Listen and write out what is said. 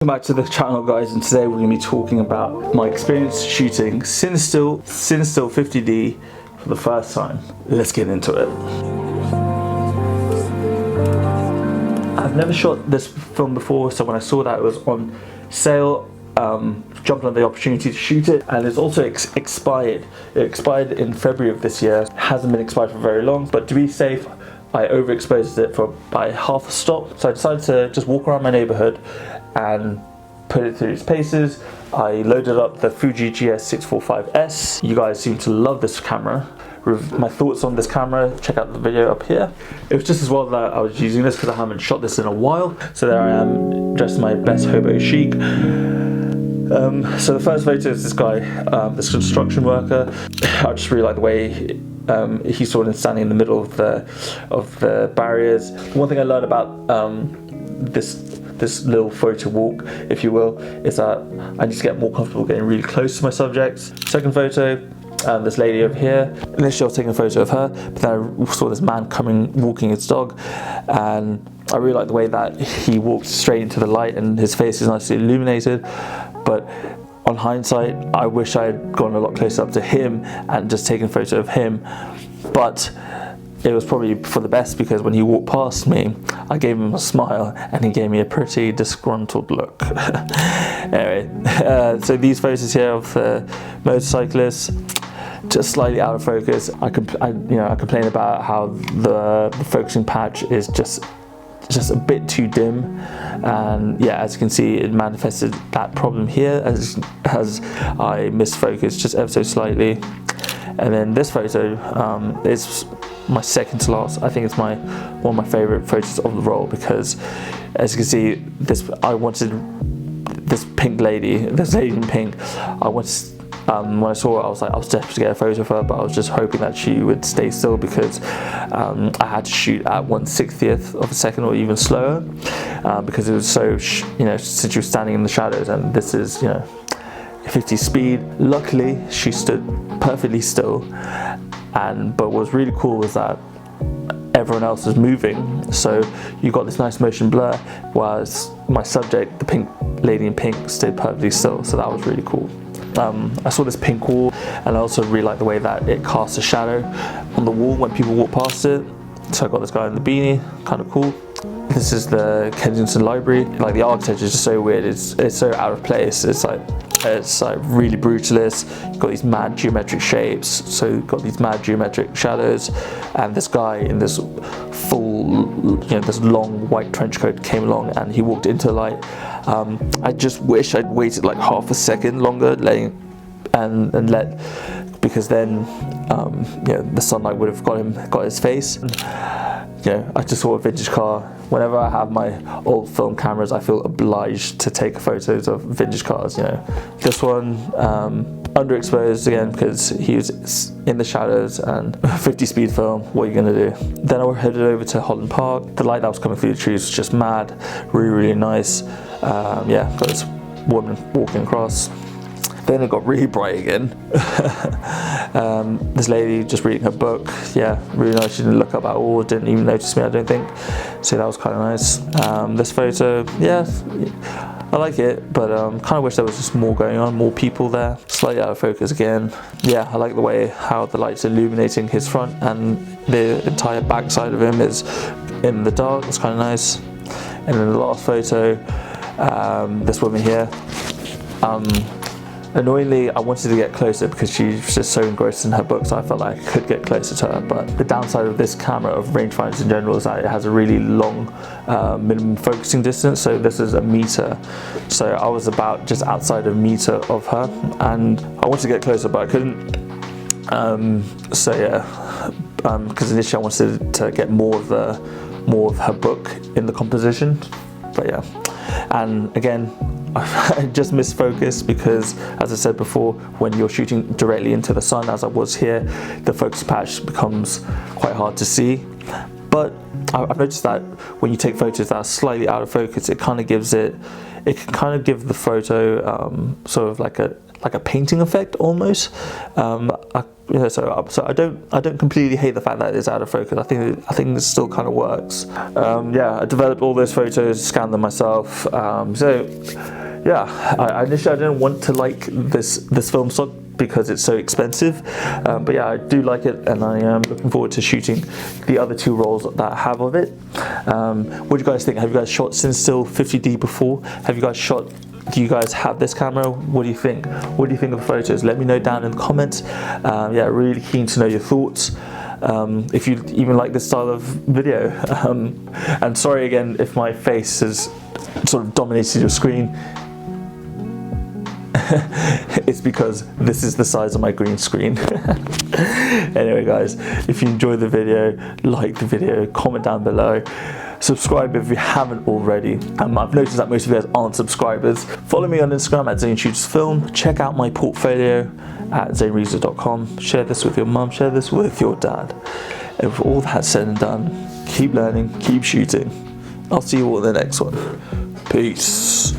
back to the channel, guys, and today we're going to be talking about my experience shooting CineStill 50D for the first time. Let's get into it. I've never shot this film before, so when I saw that it was on sale, jumped on the opportunity to shoot it, and it's also expired. It expired in February of this year. It hasn't been expired for very long, but to be safe, I overexposed it by half a stop. So I decided to just walk around my neighborhood and put it through its paces. I loaded up the Fuji GS645S. You guys seem to love this camera. My thoughts on this camera, check out the video up here. It was just as well that I was using this because I haven't shot this in a while. So there I am, dressed in my best hobo chic. So the first photo is this guy, this construction worker. I just really like the way he's sort of standing in the middle of the barriers. One thing I learned about this little photo walk, if you will, is that I need to get more comfortable getting really close to my subjects. Second photo, this lady over here. Initially I was taking a photo of her, but then I saw this man walking his dog, and I really like the way that he walked straight into the light and his face is nicely illuminated. But on hindsight, I wish I had gone a lot closer up to him and just taken a photo of him. But it was probably for the best, because when he walked past me, I gave him a smile and he gave me a pretty disgruntled look. Anyway, so these photos here of the motorcyclists, just slightly out of focus. I complain about how the focusing patch is just a bit too dim, and yeah, as you can see, it manifested that problem here as I misfocused just ever so slightly. And then this photo is my second to last. I think it's one of my favorite photos of the roll, because as you can see, I wanted this pink lady, this lady in pink. When I saw her, I was desperate to get a photo of her, but I was just hoping that she would stay still, because I had to shoot at 1/60th of a second or even slower, because it was so, since she was standing in the shadows, and this is, 50 speed. Luckily, she stood perfectly still, but what was really cool was that everyone else was moving, so you got this nice motion blur, whereas my subject, the pink lady in pink, stayed perfectly still, so that was really cool. I saw this pink wall, and I also really like the way that it casts a shadow on the wall when people walk past it. So I got this guy in the beanie, kind of cool. This is the Kensington Library. Like, the architecture is just so weird. It's so out of place. It's like really brutalist. You've got these mad geometric shapes, so you've got these mad geometric shadows, and this guy in this full, this long white trench coat came along and he walked into the light. I just wish I'd waited like half a second longer, because then the sunlight would have got his face. I just saw a vintage car. Whenever I have my old film cameras, I feel obliged to take photos of vintage cars. This one underexposed again because he was in the shadows, and 50 speed film, what are you gonna do? Then I headed over to Holland Park. The light that was coming through the trees was just mad, really nice. Got this woman walking across. Then it got really bright again. This lady just reading her book. Yeah, really nice. She didn't look up at all, didn't even notice me, I don't think. So that was kind of nice. This photo, yeah, I like it, but kind of wish there was just more going on, more people there. Slightly out of focus again. Yeah, I like the way how the light's illuminating his front, and the entire back side of him is in the dark. It's kind of nice. And then the last photo, this woman here. Annoyingly, I wanted to get closer because she's just so engrossed in her books. I felt like I could get closer to her, but the downside of this camera, of rangefinders in general, is that it has a really long minimum focusing distance. So this is 1 meter. So I was about just outside of 1 meter of her, and I wanted to get closer, but I couldn't. Because initially I wanted to get more of her book in the composition, but yeah. And again, I just misfocused because, as I said before, when you're shooting directly into the sun, as I was here, the focus patch becomes quite hard to see. But I've noticed that when you take photos that are slightly out of focus, it kind of gives it can kind of give the photo sort of like a painting effect almost. So I don't completely hate the fact that it's out of focus. I think this still kind of works. Yeah, I developed all those photos, scanned them myself. So yeah, I initially didn't want to like this film stock because it's so expensive, but yeah, I do like it, and I am looking forward to shooting the other 2 rolls that I have of it. What do you guys think? Have you guys shot CineStill 50D before? Have you guys shot? Do you guys have this camera? What do you think? What do you think of the photos? Let me know down in the comments. Yeah, really keen to know your thoughts. If you even like this style of video. And sorry again if my face has sort of dominated your screen. It's because this is the size of my green screen. Anyway guys, if you enjoyed the video, like the video, comment down below, subscribe if you haven't already. I've noticed that most of you guys aren't subscribers. Follow me on Instagram at Zain Shoots Film. Check out my portfolio at zainreeser.com. Share this with your mum, share this with your dad. And with all that said and done, keep learning, keep shooting. I'll see you all in the next one. Peace.